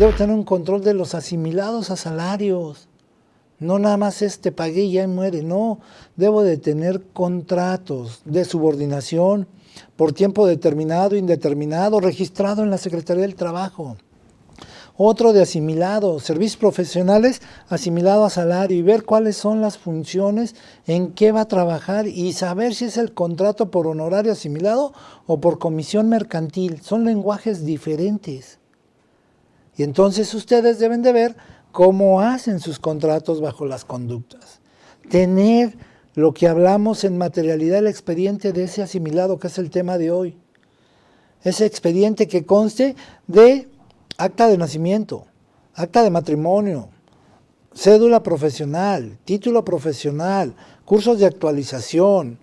Debo tener un control de los asimilados a salarios. No nada más te pagué y ya muere, no. Debo de tener contratos de subordinación por tiempo determinado, indeterminado, registrado en la Secretaría del Trabajo. Otro de asimilado, servicios profesionales asimilado a salario y ver cuáles son las funciones, en qué va a trabajar y saber si es el contrato por honorario asimilado o por comisión mercantil. Son lenguajes diferentes. Y entonces ustedes deben de ver cómo hacen sus contratos bajo las conductas. Tener lo que hablamos en materialidad, el expediente de ese asimilado, que es el tema de hoy. Ese expediente que conste de acta de nacimiento, acta de matrimonio, cédula profesional, título profesional, cursos de actualización,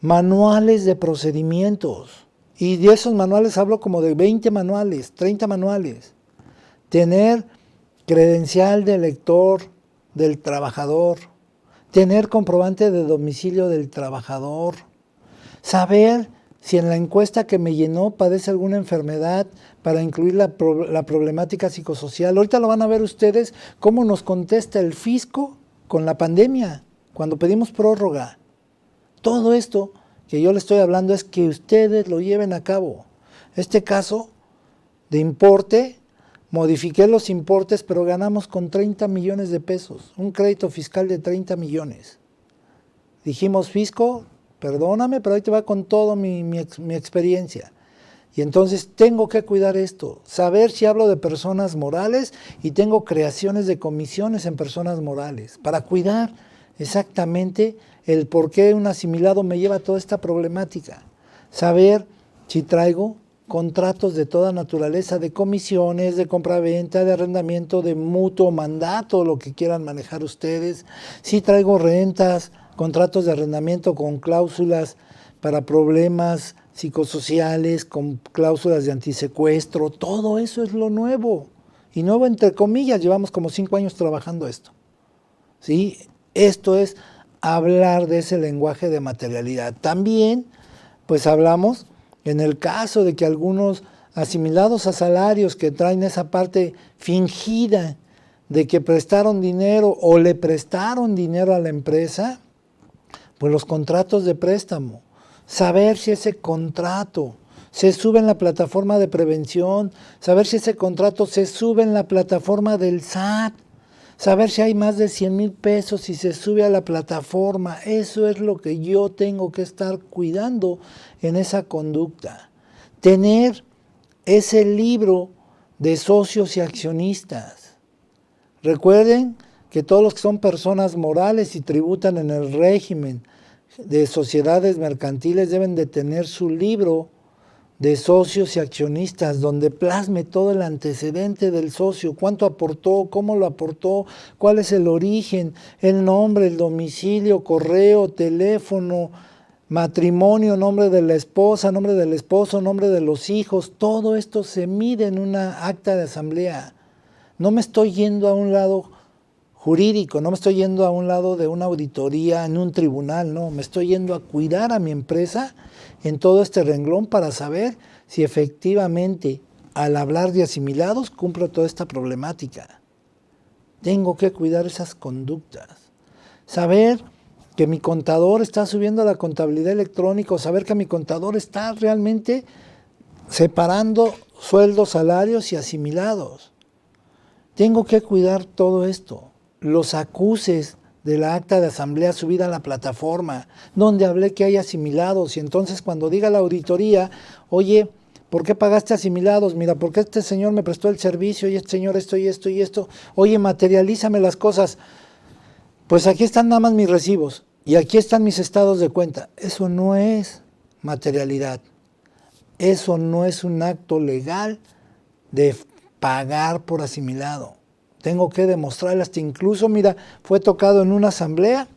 manuales de procedimientos. Y de esos manuales hablo como de 20 manuales, 30 manuales. Tener credencial de lector del trabajador, tener comprobante de domicilio del trabajador, saber si en la encuesta que me llenó padece alguna enfermedad para incluir la problemática psicosocial. Ahorita lo van a ver ustedes cómo nos contesta el fisco con la pandemia, cuando pedimos prórroga. Todo esto que yo le estoy hablando es que ustedes lo lleven a cabo. Este caso de importe, modifiqué los importes, pero ganamos con 30 millones de pesos, un crédito fiscal de 30 millones. Dijimos, fisco, perdóname, pero ahí te va con toda mi experiencia. Y entonces tengo que cuidar esto, saber si hablo de personas morales y tengo creaciones de comisiones en personas morales, para cuidar exactamente el por qué un asimilado me lleva a toda esta problemática. Saber si traigo contratos de toda naturaleza, de comisiones, de compraventa, de arrendamiento, de mutuo, mandato, lo que quieran manejar ustedes. Si traigo rentas, contratos de arrendamiento con cláusulas para problemas psicosociales, con cláusulas de antisecuestro, todo eso es lo nuevo. Y nuevo entre comillas, llevamos como 5 años trabajando esto. ¿Sí? Esto es hablar de ese lenguaje de materialidad. También, pues hablamos en el caso de que algunos asimilados a salarios que traen esa parte fingida de que prestaron dinero o le prestaron dinero a la empresa, pues los contratos de préstamo, saber si ese contrato se sube en la plataforma de prevención, saber si ese contrato se sube en la plataforma del SAT, saber si hay más de 100,000 pesos y se sube a la plataforma. Eso es lo que yo tengo que estar cuidando en esa conducta. Tener ese libro de socios y accionistas. Recuerden que todos los que son personas morales y tributan en el régimen de sociedades mercantiles deben de tener su libro de socios y accionistas, donde plasme todo el antecedente del socio, cuánto aportó, cómo lo aportó, cuál es el origen, el nombre, el domicilio, correo, teléfono, matrimonio, nombre de la esposa, nombre del esposo, nombre de los hijos. Todo esto se mide en una acta de asamblea. No me estoy yendo a un lado jurídico, no me estoy yendo a un lado de una auditoría en un tribunal, no, me estoy yendo a cuidar a mi empresa en todo este renglón para saber si efectivamente al hablar de asimilados cumplo toda esta problemática. Tengo que cuidar esas conductas. Saber que mi contador está subiendo la contabilidad electrónica, saber que mi contador está realmente separando sueldos, salarios y asimilados. Tengo que cuidar todo esto. Los acuses de la acta de asamblea subida a la plataforma, donde hablé que hay asimilados, y entonces cuando diga la auditoría, oye, ¿por qué pagaste asimilados? Mira, ¿por qué este señor me prestó el servicio y este señor esto y esto y esto? Oye, materialízame las cosas. Pues aquí están nada más mis recibos y aquí están mis estados de cuenta. Eso no es materialidad. Eso no es un acto legal de pagar por asimilado. Tengo que demostrarle hasta incluso, mira, fue tocado en una asamblea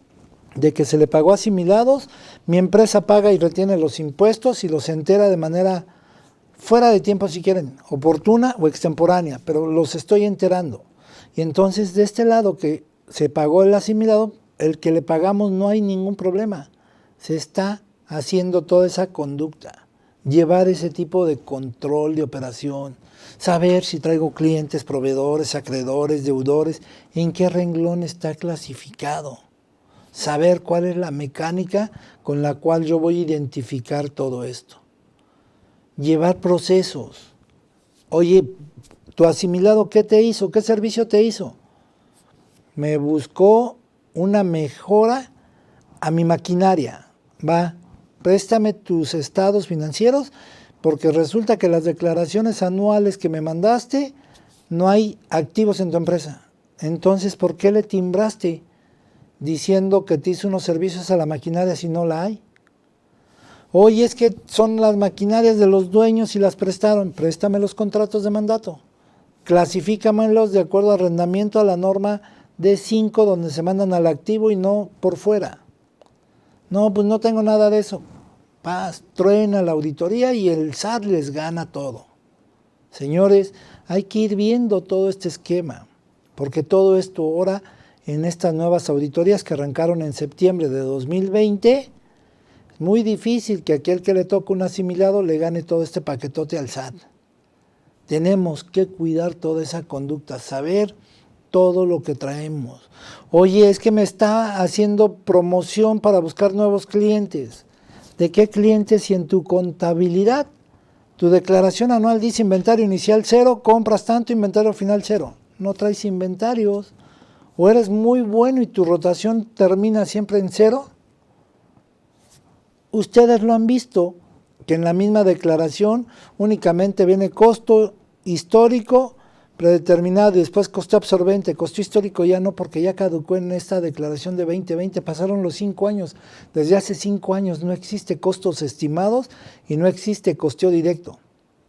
de que se le pagó asimilados, mi empresa paga y retiene los impuestos y los entera de manera fuera de tiempo si quieren, oportuna o extemporánea, pero los estoy enterando. Y entonces de este lado que se pagó el asimilado, el que le pagamos no hay ningún problema. Se está haciendo toda esa conducta. llevar ese tipo de control de operación, saber si traigo clientes, proveedores, acreedores, deudores, en qué renglón está clasificado, saber cuál es la mecánica con la cual yo voy a identificar todo esto. Llevar procesos. Oye, ¿tu asimilado qué te hizo? ¿Qué servicio te hizo? Me buscó una mejora a mi maquinaria. Va, préstame tus estados financieros porque resulta que las declaraciones anuales que me mandaste no hay activos en tu empresa. Entonces, ¿por qué le timbraste diciendo que te hizo unos servicios a la maquinaria si no la hay? Oye, es que son las maquinarias de los dueños y las prestaron. Préstame los contratos de mandato. Clasifícamelos de acuerdo al arrendamiento a la norma D5 donde se mandan al activo y no por fuera. No, pues no tengo nada de eso. Paz, truena la auditoría y el SAT les gana todo. Señores, hay que ir viendo todo este esquema, porque todo esto ahora en estas nuevas auditorías que arrancaron en septiembre de 2020, es muy difícil que aquel que le toque un asimilado le gane todo este paquetote al SAT. Tenemos que cuidar toda esa conducta, saber todo lo que traemos. Oye, es que me está haciendo promoción para buscar nuevos clientes. ¿De qué clientes? Si en tu contabilidad, tu declaración anual dice inventario inicial 0, compras tanto, inventario final 0. No traes inventarios. O eres muy bueno y tu rotación termina siempre en 0. Ustedes lo han visto, que en la misma declaración únicamente viene costo histórico predeterminado y después costo absorbente. Costo histórico ya no, porque ya caducó en esta declaración de 2020, pasaron los 5 años. Desde hace 5 años no existe costos estimados y no existe costeo directo.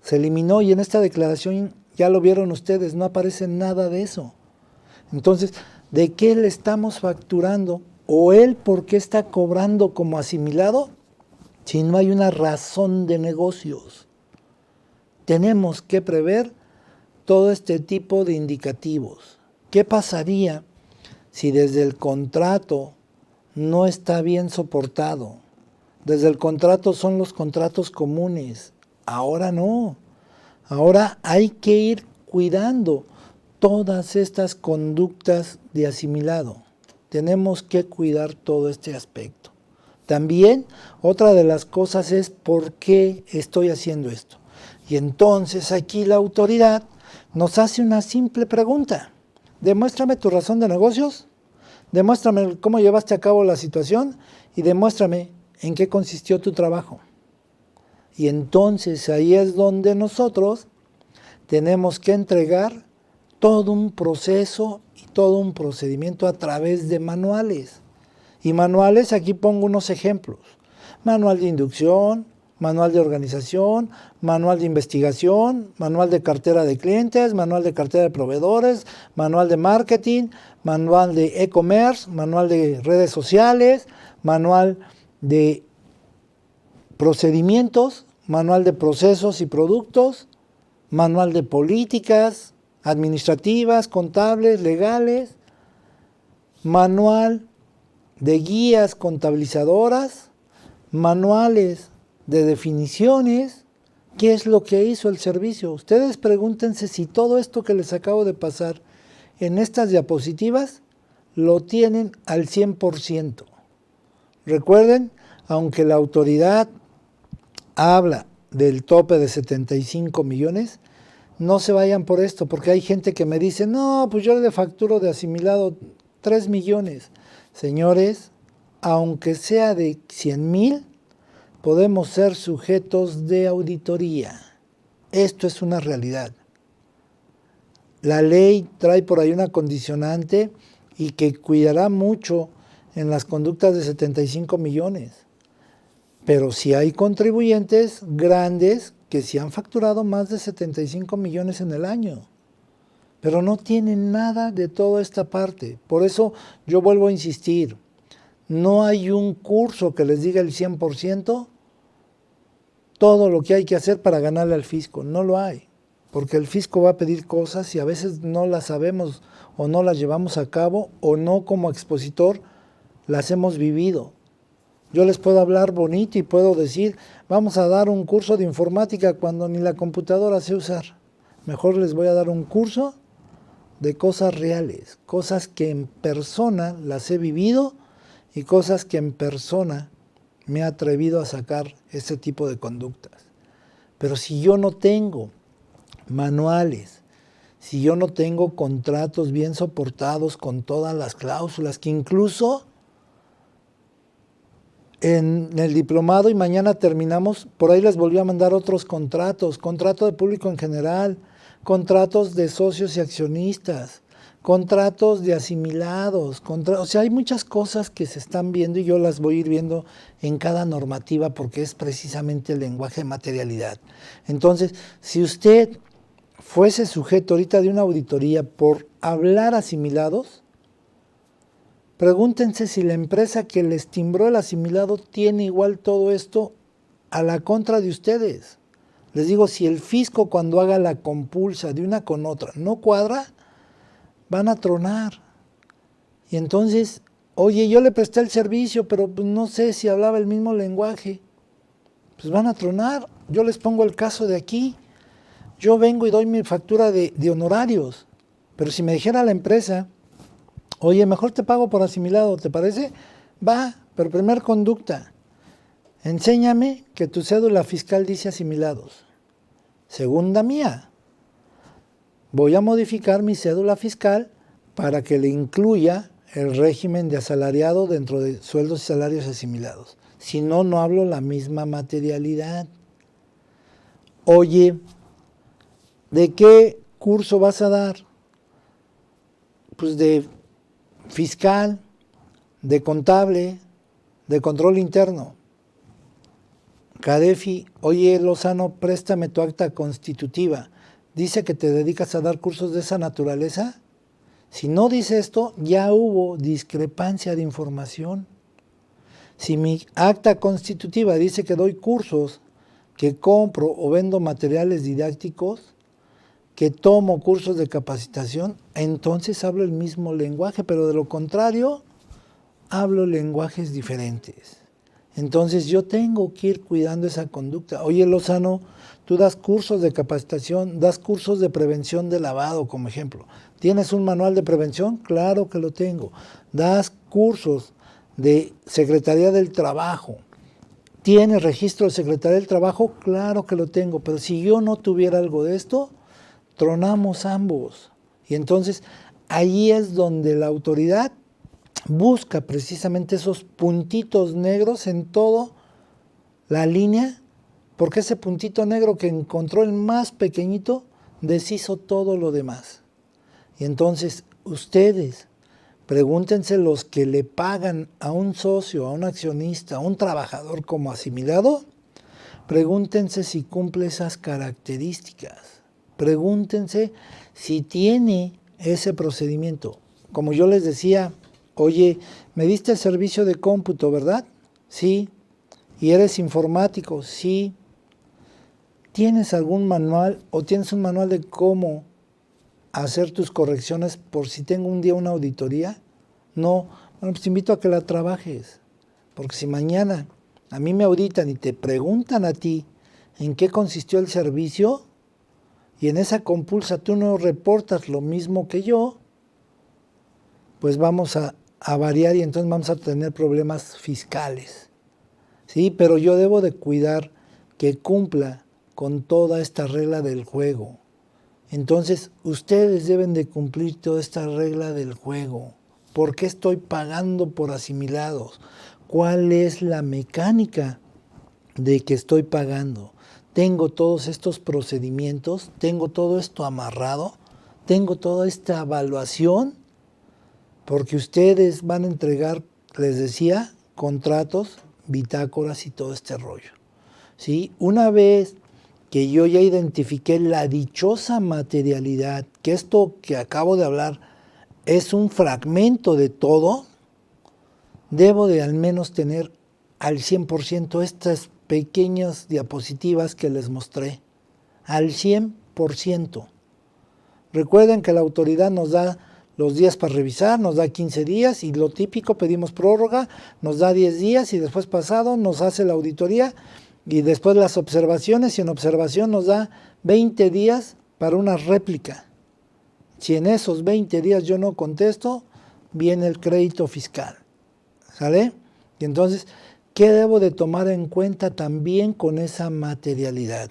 Se eliminó y en esta declaración, ya lo vieron ustedes, no aparece nada de eso. Entonces, ¿de qué le estamos facturando? ¿O él por qué está cobrando como asimilado? Si no hay una razón de negocios. Tenemos que prever todo este tipo de indicativos. ¿Qué pasaría si desde el contrato no está bien soportado? Desde el contrato son los contratos comunes. Ahora no. Ahora hay que ir cuidando todas estas conductas de asimilado. Tenemos que cuidar todo este aspecto. También otra de las cosas es por qué estoy haciendo esto. Y entonces aquí la autoridad nos hace una simple pregunta. Demuéstrame tu razón de negocios, demuéstrame cómo llevaste a cabo la situación y demuéstrame en qué consistió tu trabajo. Y entonces ahí es donde nosotros tenemos que entregar todo un proceso y todo un procedimiento a través de manuales. Y manuales, aquí pongo unos ejemplos. Manual de inducción, manual de organización, manual de investigación, manual de cartera de clientes, manual de cartera de proveedores, manual de marketing, manual de e-commerce, manual de redes sociales, manual de procedimientos, manual de procesos y productos, manual de políticas administrativas, contables, legales, manual de guías contabilizadoras, manuales de definiciones. ¿Qué es lo que hizo el servicio? Ustedes pregúntense si todo esto que les acabo de pasar en estas diapositivas lo tienen al 100%. Recuerden, aunque la autoridad habla del tope de 75 millones, no se vayan por esto, porque hay gente que me dice, no, pues yo le facturo de asimilado 3 millones. Señores, aunque sea de 100,000, podemos ser sujetos de auditoría. Esto es una realidad. La ley trae por ahí una condicionante y que cuidará mucho en las conductas de 75 millones. Pero si hay contribuyentes grandes que sí han facturado más de 75 millones en el año. Pero no tienen nada de toda esta parte. Por eso yo vuelvo a insistir. No hay un curso que les diga el 100% todo lo que hay que hacer para ganarle al fisco. No lo hay. Porque el fisco va a pedir cosas y a veces no las sabemos o no las llevamos a cabo o no como expositor las hemos vivido. Yo les puedo hablar bonito y puedo decir, vamos a dar un curso de informática cuando ni la computadora sé usar. Mejor les voy a dar un curso de cosas reales, cosas que en persona las he vivido y cosas que en persona me he atrevido a sacar ese tipo de conductas. Pero si yo no tengo manuales, si yo no tengo contratos bien soportados con todas las cláusulas, que incluso en el diplomado y mañana terminamos, por ahí les volví a mandar otros contratos, contrato de público en general, contratos de socios y accionistas, contratos de asimilados, o sea, hay muchas cosas que se están viendo y yo las voy a ir viendo en cada normativa porque es precisamente el lenguaje de materialidad. Entonces, si usted fuese sujeto ahorita de una auditoría por hablar asimilados, pregúntense si la empresa que les timbró el asimilado tiene igual todo esto a la contra de ustedes. Les digo, si el fisco cuando haga la compulsa de una con otra no cuadra, van a tronar. Y entonces, oye, yo le presté el servicio, pero pues no sé si hablaba el mismo lenguaje. Pues van a tronar. Yo les pongo el caso de aquí. Yo vengo y doy mi factura de honorarios. Pero si me dijera la empresa, oye, mejor te pago por asimilado, ¿te parece? Va, pero primer conducta. Enséñame que tu cédula fiscal dice asimilados. Segunda mía. Voy a modificar mi cédula fiscal para que le incluya el régimen de asalariado dentro de sueldos y salarios asimilados. Si no, no hablo la misma materialidad. Oye, ¿de qué curso vas a dar? Pues de fiscal, de contable, de control interno. Cadefi, oye Lozano, préstame tu acta constitutiva. ¿Dice que te dedicas a dar cursos de esa naturaleza? Si no dice esto, ya hubo discrepancia de información. Si mi acta constitutiva dice que doy cursos, que compro o vendo materiales didácticos, que tomo cursos de capacitación, entonces hablo el mismo lenguaje, pero de lo contrario, hablo lenguajes diferentes. Entonces yo tengo que ir cuidando esa conducta. Oye Lozano, tú das cursos de capacitación, das cursos de prevención de lavado, como ejemplo. ¿Tienes un manual de prevención? Claro que lo tengo. Das cursos de Secretaría del Trabajo. ¿Tienes registro de Secretaría del Trabajo? Claro que lo tengo. Pero si yo no tuviera algo de esto, tronamos ambos. Y entonces ahí es donde la autoridad busca precisamente esos puntitos negros en toda la línea, porque ese puntito negro que encontró el más pequeñito deshizo todo lo demás. Y entonces ustedes pregúntense, los que le pagan a un socio, a un accionista, a un trabajador como asimilado, pregúntense si cumple esas características. Pregúntense si tiene ese procedimiento. Como yo les decía, oye, me diste el servicio de cómputo, ¿verdad? Sí. ¿Y eres informático? Sí. ¿Tienes algún manual o tienes un manual de cómo hacer tus correcciones por si tengo un día una auditoría? No. Bueno, pues te invito a que la trabajes. Porque si mañana a mí me auditan y te preguntan a ti en qué consistió el servicio y en esa compulsa tú no reportas lo mismo que yo, pues vamos a variar y entonces vamos a tener problemas fiscales. Sí, pero yo debo de cuidar que cumpla con toda esta regla del juego. Entonces, ustedes deben de cumplir toda esta regla del juego. ¿Por qué estoy pagando por asimilados? ¿Cuál es la mecánica de que estoy pagando? Tengo todos estos procedimientos, tengo todo esto amarrado, tengo toda esta evaluación, porque ustedes van a entregar, les decía, contratos, bitácoras y todo este rollo. ¿Sí? Una vez que yo ya identifiqué la dichosa materialidad, que esto que acabo de hablar es un fragmento de todo, debo de al menos tener al 100% estas pequeñas diapositivas que les mostré, al 100%. Recuerden que la autoridad nos da los días para revisar, nos da 15 días y lo típico, pedimos prórroga, nos da 10 días y después pasado nos hace la auditoría y después las observaciones y en observación nos da 20 días para una réplica. Si en esos 20 días yo no contesto, viene el crédito fiscal, ¿sale? Y entonces, ¿qué debo de tomar en cuenta también con esa materialidad?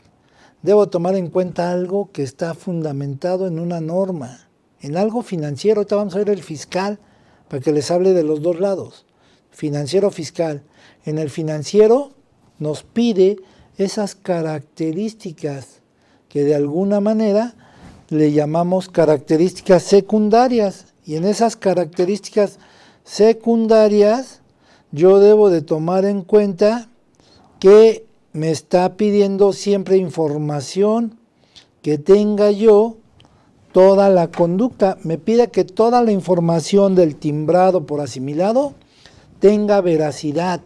Debo tomar en cuenta algo que está fundamentado en una norma, en algo financiero. Ahorita vamos a ver el fiscal para que les hable de los dos lados, financiero fiscal. En el financiero nos pide esas características que de alguna manera le llamamos características secundarias. Y en esas características secundarias yo debo de tomar en cuenta que me está pidiendo siempre información que tenga yo toda la conducta. Me pide que toda la información del timbrado por asimilado tenga veracidad,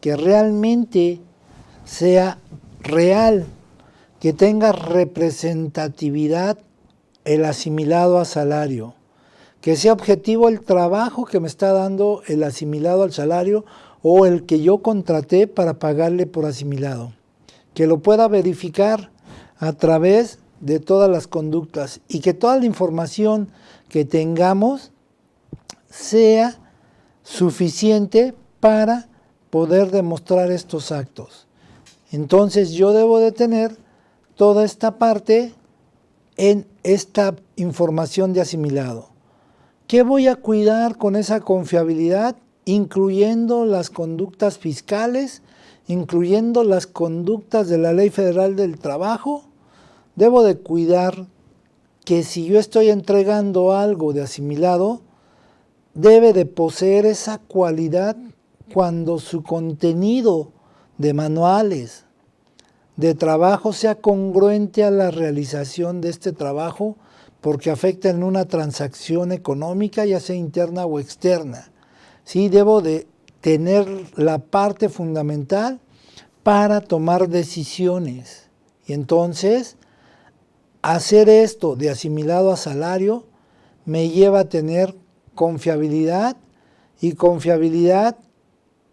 que realmente sea real, que tenga representatividad el asimilado a salario, que sea objetivo el trabajo que me está dando el asimilado al salario o el que yo contraté para pagarle por asimilado, que lo pueda verificar a través de todas las conductas y que toda la información que tengamos sea suficiente para poder demostrar estos actos. Entonces yo debo de tener toda esta parte en esta información de asimilado. ¿Qué voy a cuidar con esa confiabilidad? Incluyendo las conductas fiscales, incluyendo las conductas de la Ley Federal del Trabajo. Debo de cuidar que si yo estoy entregando algo de asimilado, debe de poseer esa cualidad cuando su contenido de manuales de trabajo sea congruente a la realización de este trabajo, porque afecta en una transacción económica, ya sea interna o externa. Sí, debo de tener la parte fundamental para tomar decisiones. Y entonces, hacer esto de asimilado a salario me lleva a tener confiabilidad, y confiabilidad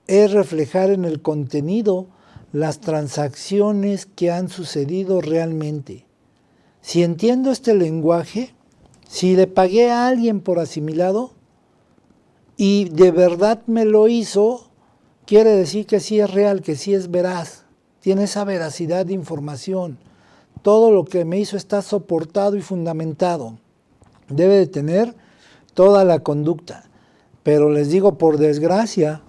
es reflejar en el contenido las transacciones que han sucedido realmente. Si entiendo este lenguaje, si le pagué a alguien por asimilado y de verdad me lo hizo, quiere decir que sí es real, que sí es veraz, tiene esa veracidad de información. Todo lo que me hizo está soportado y fundamentado. Debe de tener toda la conducta. Pero les digo, por desgracia,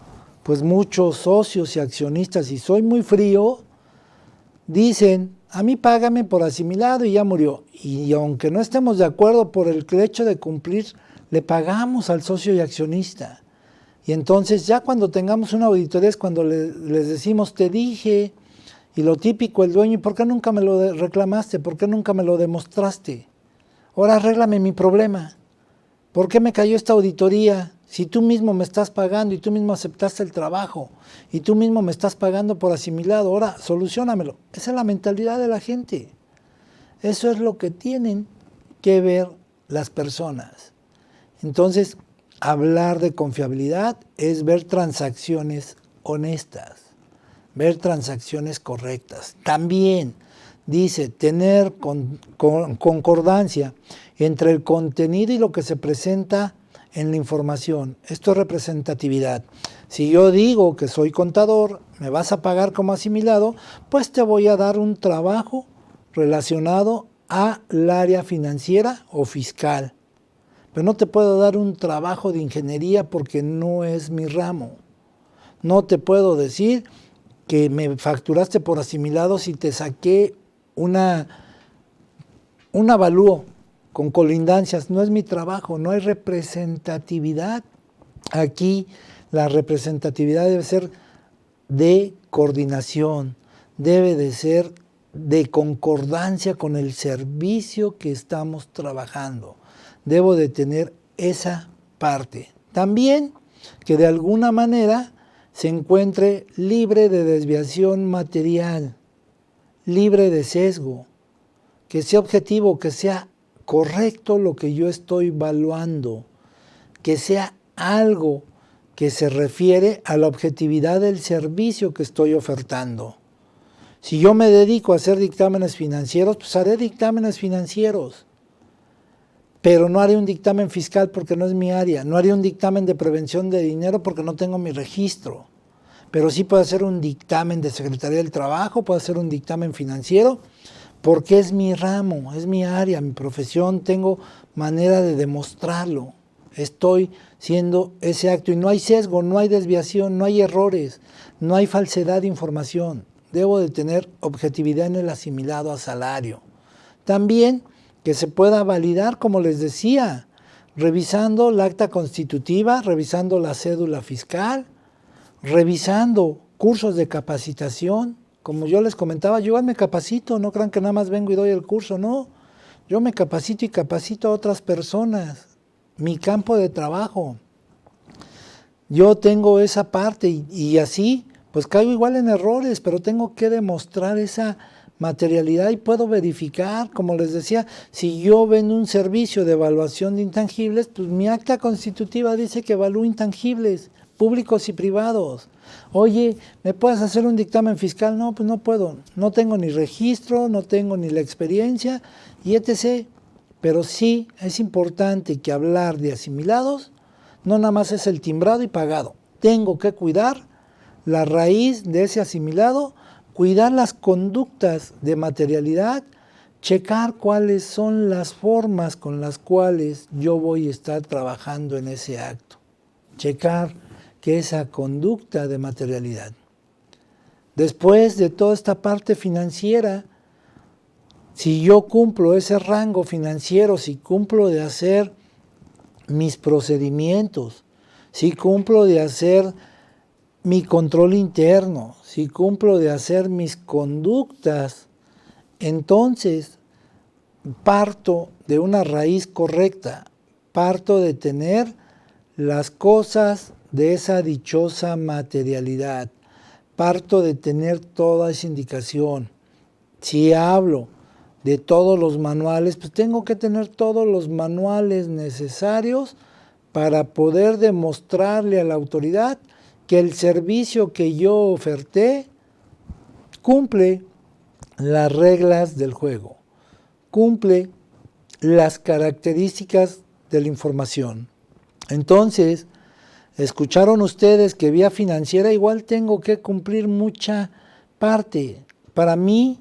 pues muchos socios y accionistas, y soy muy frío, dicen, a mí págame por asimilado y ya murió. Y aunque no estemos de acuerdo por el hecho de cumplir, le pagamos al socio y accionista. Y entonces ya cuando tengamos una auditoría es cuando les decimos, te dije, y lo típico, el dueño, ¿y por qué nunca me lo reclamaste? ¿Por qué nunca me lo demostraste? Ahora arréglame mi problema. ¿Por qué me cayó esta auditoría? Si tú mismo me estás pagando y tú mismo aceptaste el trabajo y tú mismo me estás pagando por asimilado, ahora soluciónamelo. Esa es la mentalidad de la gente. Eso es lo que tienen que ver las personas. Entonces, hablar de confiabilidad es ver transacciones honestas, ver transacciones correctas. También dice tener concordancia entre el contenido y lo que se presenta en la información. Esto es representatividad. Si yo digo que soy contador, me vas a pagar como asimilado, pues te voy a dar un trabajo relacionado al área financiera o fiscal. Pero no te puedo dar un trabajo de ingeniería porque no es mi ramo. No te puedo decir que me facturaste por asimilado si te saqué un avalúo con colindancias. No es mi trabajo, no hay representatividad. Aquí la representatividad debe ser de coordinación, debe de ser de concordancia con el servicio que estamos trabajando. Debo de tener esa parte. También que de alguna manera se encuentre libre de desviación material, libre de sesgo, que sea objetivo, que sea correcto lo que yo estoy evaluando, que sea algo que se refiere a la objetividad del servicio que estoy ofertando. Si yo me dedico a hacer dictámenes financieros, pues haré dictámenes financieros, pero no haré un dictamen fiscal porque no es mi área, no haré un dictamen de prevención de dinero porque no tengo mi registro, pero sí puedo hacer un dictamen de Secretaría del Trabajo, puedo hacer un dictamen financiero, porque es mi ramo, es mi área, mi profesión, tengo manera de demostrarlo. Estoy siendo ese acto y no hay sesgo, no hay desviación, no hay errores, no hay falsedad de información. Debo de tener objetividad en el asimilado a salario. También que se pueda validar, como les decía, revisando la acta constitutiva, revisando la cédula fiscal, revisando cursos de capacitación. Como yo les comentaba, yo me capacito, no crean que nada más vengo y doy el curso, no. Yo me capacito y capacito a otras personas. Mi campo de trabajo. Yo tengo esa parte y así, pues caigo igual en errores, pero tengo que demostrar esa materialidad y puedo verificar, como les decía, si yo vendo un servicio de evaluación de intangibles, pues mi acta constitutiva dice que evalúo intangibles, públicos y privados. Oye, ¿me puedes hacer un dictamen fiscal? No, pues no puedo, no tengo ni registro, no tengo ni la experiencia y etc. Pero sí es importante que hablar de asimilados no nada más es el timbrado y pagado. Tengo que cuidar la raíz de ese asimilado, cuidar las conductas de materialidad, checar cuáles son las formas con las cuales yo voy a estar trabajando en ese acto. Checar que esa conducta de materialidad. Después de toda esta parte financiera, si yo cumplo ese rango financiero, si cumplo de hacer mis procedimientos, si cumplo de hacer mi control interno, si cumplo de hacer mis conductas, entonces parto de una raíz correcta, parto de tener las cosas de esa dichosa materialidad, parto de tener toda esa indicación. Si hablo de todos los manuales, pues tengo que tener todos los manuales necesarios para poder demostrarle a la autoridad que el servicio que yo oferté cumple las reglas del juego, cumple las características de la información. Entonces, escucharon ustedes que vía financiera igual tengo que cumplir mucha parte. Para mí,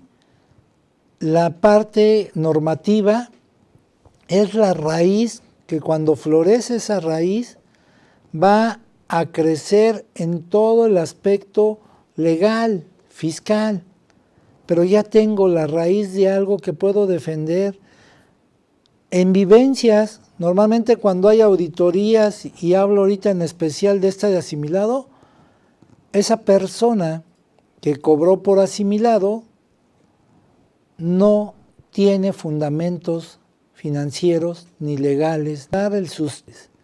la parte normativa es la raíz que cuando florece esa raíz va a crecer en todo el aspecto legal, fiscal, pero ya tengo la raíz de algo que puedo defender. En vivencias, normalmente cuando hay auditorías, y hablo ahorita en especial de esta de asimilado, esa persona que cobró por asimilado no tiene fundamentos financieros ni legales, dar el sustento.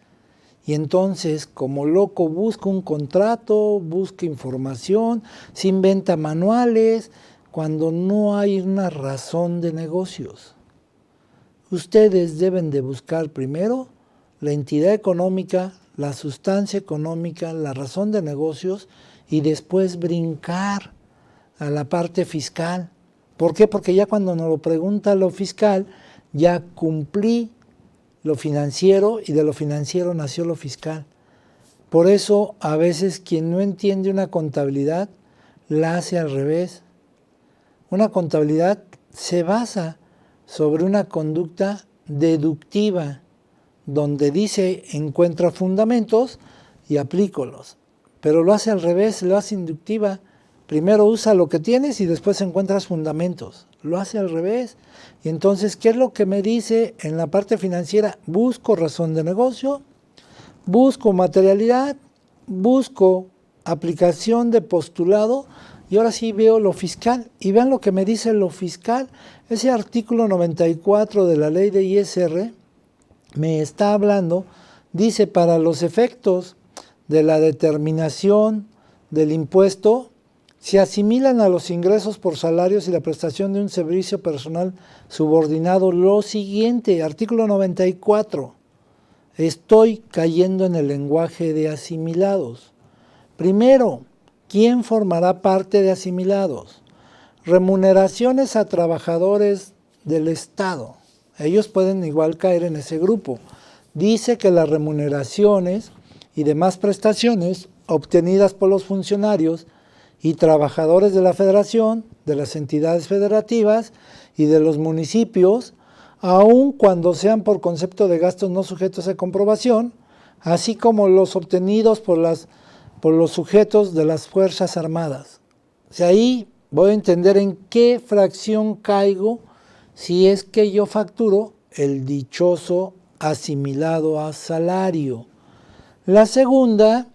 Y entonces, como loco, busca un contrato, busca información, se inventa manuales, cuando no hay una razón de negocios. Ustedes deben de buscar primero la entidad económica, la sustancia económica, la razón de negocios y después brincar a la parte fiscal. ¿Por qué? Porque ya cuando nos lo pregunta lo fiscal, ya cumplí lo financiero y de lo financiero nació lo fiscal. Por eso a veces quien no entiende una contabilidad la hace al revés. Una contabilidad se basa sobre una conducta deductiva, donde dice encuentra fundamentos y aplícolos. Pero lo hace al revés, lo hace inductiva. Primero usa lo que tienes y después encuentras fundamentos. Lo hace al revés. Y entonces, ¿qué es lo que me dice en la parte financiera? Busco razón de negocio, busco materialidad, busco aplicación de postulado y ahora sí veo lo fiscal. Y vean lo que me dice lo fiscal. Ese artículo 94 de la ley de ISR me está hablando, dice, para los efectos de la determinación del impuesto, se asimilan a los ingresos por salarios y la prestación de un servicio personal subordinado lo siguiente, artículo 94. Estoy cayendo en el lenguaje de asimilados. Primero, ¿quién formará parte de asimilados? Remuneraciones a trabajadores del Estado. Ellos pueden igual caer en ese grupo. Dice que las remuneraciones y demás prestaciones obtenidas por los funcionarios y trabajadores de la Federación, de las entidades federativas y de los municipios, aun cuando sean por concepto de gastos no sujetos a comprobación, así como los obtenidos por los sujetos de las Fuerzas Armadas. O sea, ahí voy a entender en qué fracción caigo si es que yo facturo el dichoso asimilado a salario. La segunda,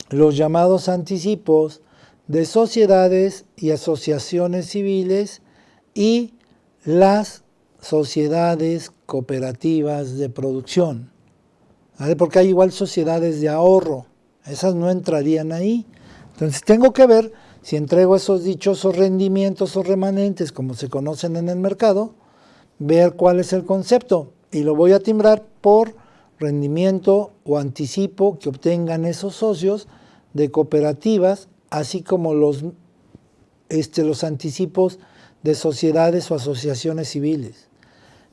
los llamados anticipos de sociedades y asociaciones civiles y las sociedades cooperativas de producción, ¿vale? Porque hay igual sociedades de ahorro, esas no entrarían ahí. Entonces tengo que ver si entrego esos dichosos rendimientos o remanentes, como se conocen en el mercado, ver cuál es el concepto y lo voy a timbrar por rendimiento o anticipo que obtengan esos socios de cooperativas, así como los anticipos de sociedades o asociaciones civiles.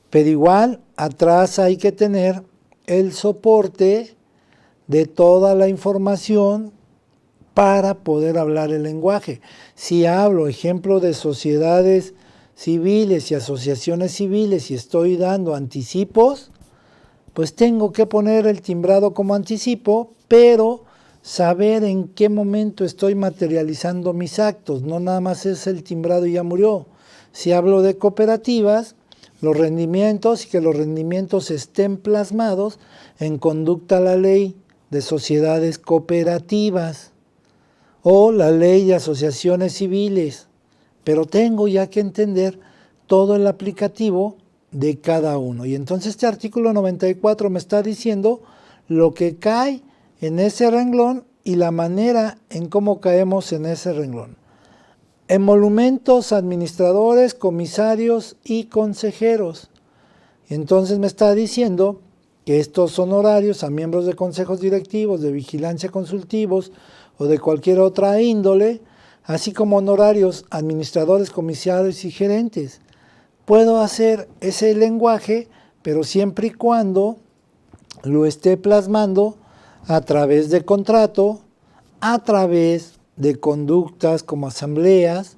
Pero igual, atrás hay que tener el soporte de toda la información para poder hablar el lenguaje. Si hablo, ejemplo, de sociedades civiles y asociaciones civiles y estoy dando anticipos, pues tengo que poner el timbrado como anticipo, pero saber en qué momento estoy materializando mis actos, no nada más es el timbrado y ya murió. Si hablo de cooperativas, los rendimientos y que los rendimientos estén plasmados en conducta a la ley de sociedades cooperativas o la ley de asociaciones civiles, pero tengo ya que entender todo el aplicativo de cada uno. Y entonces este artículo 94 me está diciendo lo que cae en ese renglón y la manera en cómo caemos en ese renglón. Emolumentos, administradores, comisarios y consejeros. Entonces me está diciendo que estos honorarios a miembros de consejos directivos, de vigilancia consultivos o de cualquier otra índole, así como honorarios administradores, comisarios y gerentes. Puedo hacer ese lenguaje, pero siempre y cuando lo esté plasmando a través de contrato, a través de conductas como asambleas,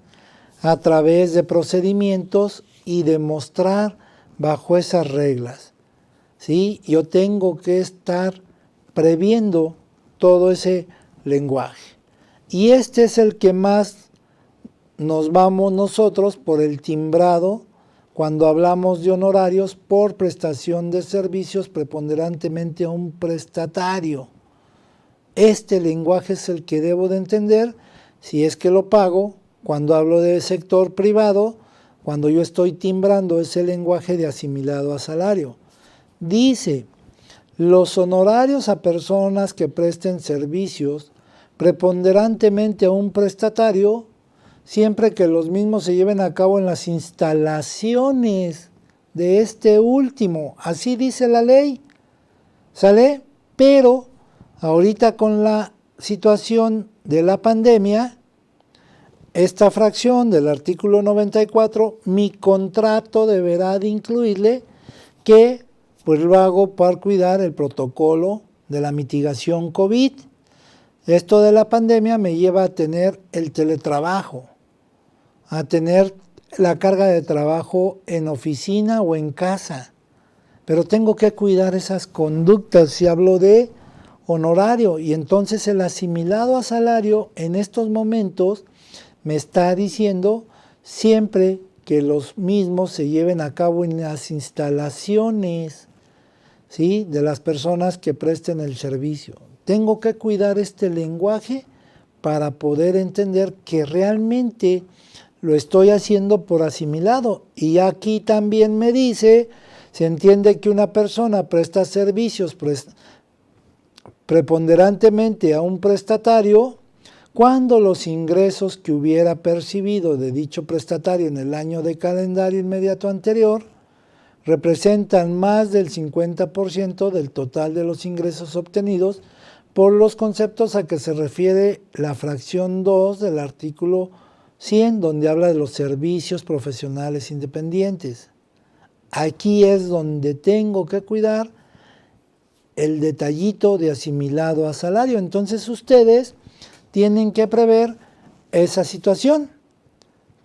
a través de procedimientos y demostrar bajo esas reglas. ¿Sí? Yo tengo que estar previendo todo ese lenguaje. Y este es el que más nos vamos nosotros por el timbrado cuando hablamos de honorarios por prestación de servicios preponderantemente a un prestatario. Este lenguaje es el que debo de entender si es que lo pago cuando hablo de sector privado, cuando yo estoy timbrando ese lenguaje de asimilado a salario. Dice, los honorarios a personas que presten servicios preponderantemente a un prestatario, siempre que los mismos se lleven a cabo en las instalaciones de este último. Así dice la ley, ¿sale? Pero ahorita con la situación de la pandemia, esta fracción del artículo 94, mi contrato deberá de incluirle que pues lo hago para cuidar el protocolo de la mitigación COVID. Esto de la pandemia me lleva a tener el teletrabajo, a tener la carga de trabajo en oficina o en casa. Pero tengo que cuidar esas conductas si hablo de honorario. Y entonces el asimilado a salario en estos momentos me está diciendo siempre que los mismos se lleven a cabo en las instalaciones, ¿sí?, de las personas que presten el servicio. Tengo que cuidar este lenguaje para poder entender que realmente lo estoy haciendo por asimilado. Y aquí también me dice, se entiende que una persona presta servicios preponderantemente a un prestatario cuando los ingresos que hubiera percibido de dicho prestatario en el año de calendario inmediato anterior representan más del 50% del total de los ingresos obtenidos por los conceptos a que se refiere la fracción 2 del artículo 100, donde habla de los servicios profesionales independientes. Aquí es donde tengo que cuidar el detallito de asimilado a salario. Entonces ustedes tienen que prever esa situación.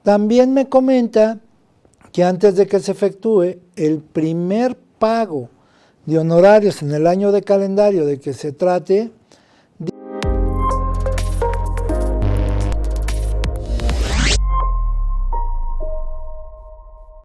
También me comenta que antes de que se efectúe el primer pago de honorarios en el año de calendario de que se trate,